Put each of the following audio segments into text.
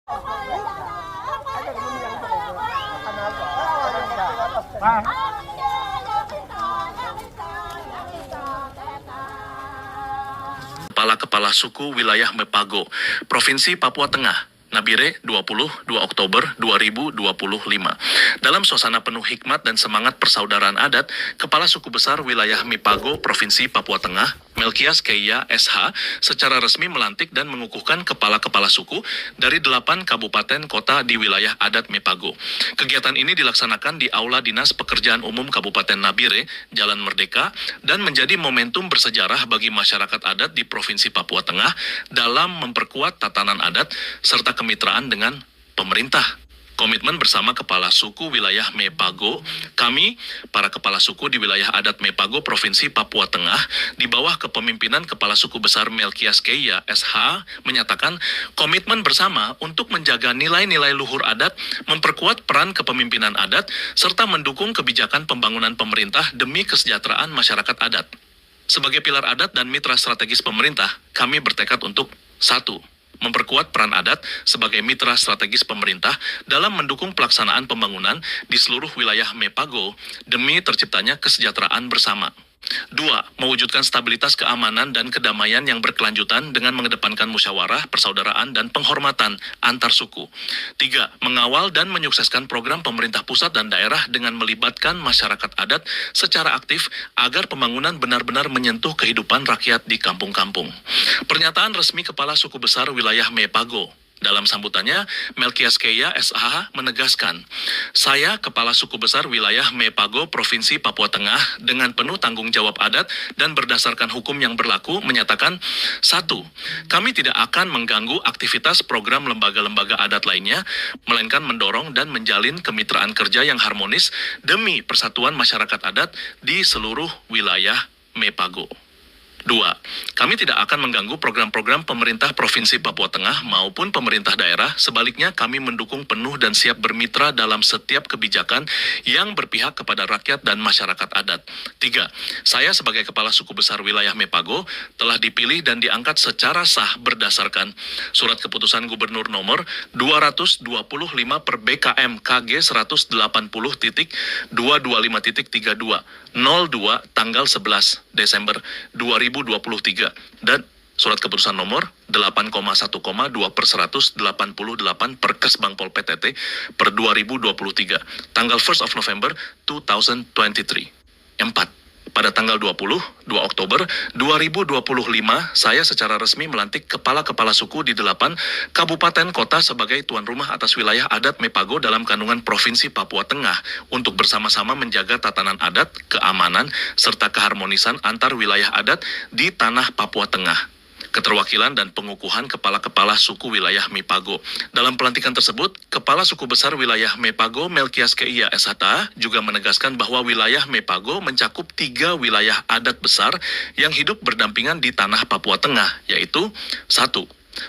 Kepala-kepala suku wilayah Mepago, Provinsi Papua Tengah, Nabire 22 Oktober 2025. Dalam suasana penuh hikmat dan semangat persaudaraan adat, Kepala Suku Besar Wilayah Mepago Provinsi Papua Tengah, Melkias Keia SH, secara resmi melantik dan mengukuhkan kepala-kepala suku dari 8 kabupaten kota di wilayah adat Mepago. Kegiatan ini dilaksanakan di Aula Dinas Pekerjaan Umum Kabupaten Nabire, Jalan Merdeka, dan menjadi momentum bersejarah bagi masyarakat adat di Provinsi Papua Tengah dalam memperkuat tatanan adat serta kemitraan dengan pemerintah. Komitmen bersama Kepala Suku Wilayah Mepago, kami, para Kepala Suku di wilayah adat Mepago Provinsi Papua Tengah, di bawah kepemimpinan Kepala Suku Besar Melkias Keia SH, menyatakan komitmen bersama untuk menjaga nilai-nilai luhur adat, memperkuat peran kepemimpinan adat, serta mendukung kebijakan pembangunan pemerintah demi kesejahteraan masyarakat adat. Sebagai pilar adat dan mitra strategis pemerintah, kami bertekad untuk 1. Memperkuat peran adat sebagai mitra strategis pemerintah dalam mendukung pelaksanaan pembangunan di seluruh wilayah Mepago demi terciptanya kesejahteraan bersama. 2. Mewujudkan stabilitas keamanan dan kedamaian yang berkelanjutan dengan mengedepankan musyawarah, persaudaraan, dan penghormatan antar suku. 3. Mengawal dan menyukseskan program pemerintah pusat dan daerah dengan melibatkan masyarakat adat secara aktif agar pembangunan benar-benar menyentuh kehidupan rakyat di kampung-kampung. Pernyataan resmi Kepala Suku Besar Wilayah Mepago. Dalam sambutannya, Melkias Keia SH menegaskan, saya Kepala Suku Besar Wilayah Mepago Provinsi Papua Tengah dengan penuh tanggung jawab adat dan berdasarkan hukum yang berlaku menyatakan, 1. Kami tidak akan mengganggu aktivitas program lembaga-lembaga adat lainnya, melainkan mendorong dan menjalin kemitraan kerja yang harmonis demi persatuan masyarakat adat di seluruh wilayah Mepago. 2. Kami tidak akan mengganggu program-program pemerintah Provinsi Papua Tengah maupun pemerintah daerah, sebaliknya kami mendukung penuh dan siap bermitra dalam setiap kebijakan yang berpihak kepada rakyat dan masyarakat adat. 3. Saya sebagai Kepala Suku Besar Wilayah Mepago telah dipilih dan diangkat secara sah berdasarkan Surat Keputusan Gubernur Nomor 225 per BKM KG 180.225.32 02 tanggal 11 Desember 2023 dan Surat Keputusan Nomor 8,1,2 per 188 per Kesbangpol PTT per 2023 tanggal 1 November 2023. 4. Pada tanggal 2 Oktober 2025, saya secara resmi melantik kepala-kepala suku di 8 kabupaten kota sebagai tuan rumah atas wilayah adat Mepago dalam kandungan Provinsi Papua Tengah untuk bersama-sama menjaga tatanan adat, keamanan, serta keharmonisan antar wilayah adat di tanah Papua Tengah. Keterwakilan dan pengukuhan kepala-kepala suku wilayah Mepago. Dalam pelantikan tersebut, Kepala Suku Besar Wilayah Mepago Melkias Keia SH juga menegaskan bahwa wilayah Mepago mencakup 3 wilayah adat besar yang hidup berdampingan di tanah Papua Tengah, yaitu 1.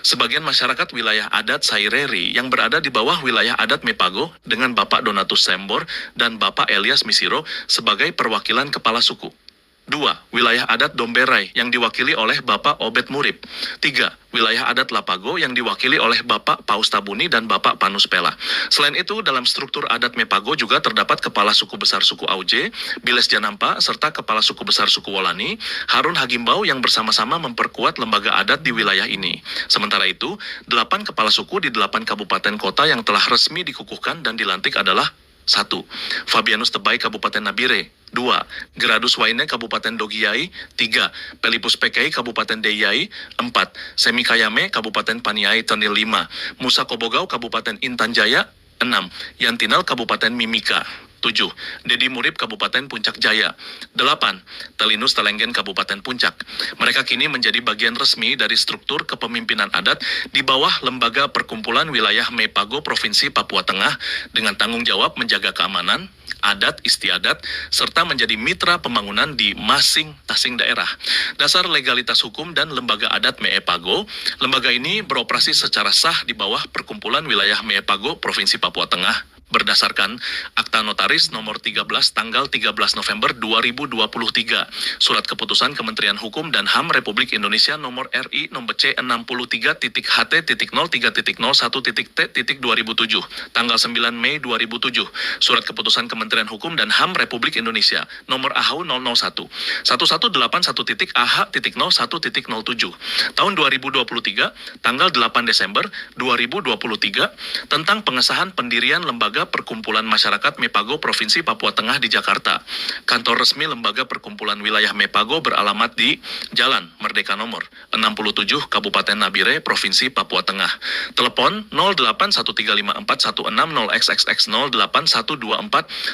Sebagian masyarakat wilayah adat Saireri yang berada di bawah wilayah adat Mepago dengan Bapak Donatus Sembor dan Bapak Elias Misiro sebagai perwakilan kepala suku. 2. Wilayah adat Domberai yang diwakili oleh Bapak Obed Murib. 3. Wilayah adat Lapago yang diwakili oleh Bapak Paus Tabuni dan Bapak Panus Pela. Selain itu, dalam struktur adat Mepago juga terdapat Kepala Suku Besar Suku Auje, Biles Janampa, serta Kepala Suku Besar Suku Wolani, Harun Hagimbau yang bersama-sama memperkuat lembaga adat di wilayah ini. Sementara itu, 8 kepala suku di 8 kabupaten kota yang telah resmi dikukuhkan dan dilantik adalah 1. Fabianus Tebai Kabupaten Nabire. 2. Geradus Waine Kabupaten Dogiai. 3. Pelipus Pekai Kabupaten Deyai. 4. Semikayame Kabupaten Paniai Tenil 5. Musa Kobogau Kabupaten Intan Jaya. 6. Yantinal Kabupaten Mimika. 7. Dedi Murib Kabupaten Puncak Jaya. 8. Telinus Telenggen Kabupaten Puncak. Mereka kini menjadi bagian resmi dari struktur kepemimpinan adat di bawah Lembaga Perkumpulan Wilayah Mepago Provinsi Papua Tengah dengan tanggung jawab menjaga keamanan, adat istiadat, serta menjadi mitra pembangunan di masing-masing daerah. Dasar legalitas hukum dan lembaga adat Mepago, lembaga ini beroperasi secara sah di bawah Perkumpulan Wilayah Mepago Provinsi Papua Tengah berdasarkan Akta Notaris nomor 13 tanggal 13 November 2023, Surat Keputusan Kementerian Hukum dan HAM Republik Indonesia nomor RI nomor C63.HT.0.3.01.T.2007, tanggal 9 Mei 2007, Surat Keputusan Kementerian Hukum dan HAM Republik Indonesia nomor AHU 001 1181.AH.01.07, tahun 2023, tanggal 8 Desember 2023, tentang pengesahan pendirian Lembaga Perkumpulan Masyarakat Mepago Provinsi Papua Tengah di Jakarta. Kantor resmi Lembaga Perkumpulan Wilayah Mepago beralamat di Jalan Merdeka Nomor 67, Kabupaten Nabire, Provinsi Papua Tengah. Telepon 0813541600XX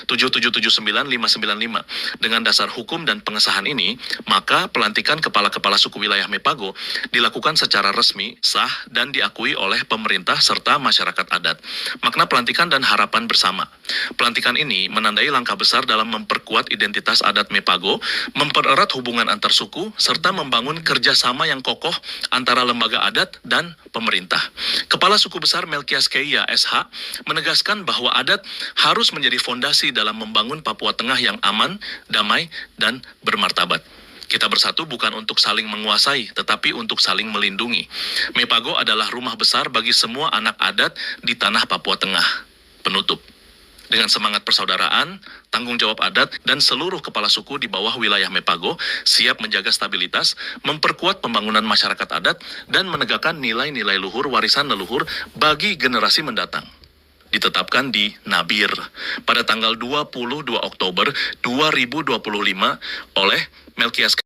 081247779595. Dengan dasar hukum dan pengesahan ini, maka pelantikan kepala-kepala suku wilayah Mepago dilakukan secara resmi, sah, dan diakui oleh pemerintah serta masyarakat adat. Makna pelantikan dan harapan bersama. Pelantikan ini menandai langkah besar dalam memperkuat identitas adat Mepago, mempererat hubungan antar suku, serta membangun kerjasama yang kokoh antara lembaga adat dan pemerintah. Kepala Suku Besar Melkias Keia SH menegaskan bahwa adat harus menjadi fondasi dalam membangun Papua Tengah yang aman, damai, dan bermartabat. Kita bersatu bukan untuk saling menguasai, tetapi untuk saling melindungi. Mepago adalah rumah besar bagi semua anak adat di tanah Papua Tengah. Penutup. Dengan semangat persaudaraan, tanggung jawab adat, dan seluruh kepala suku di bawah wilayah Mepago siap menjaga stabilitas, memperkuat pembangunan masyarakat adat, dan menegakkan nilai-nilai luhur warisan leluhur bagi generasi mendatang. Ditetapkan di Nabir pada tanggal 22 Oktober 2025 oleh Melkias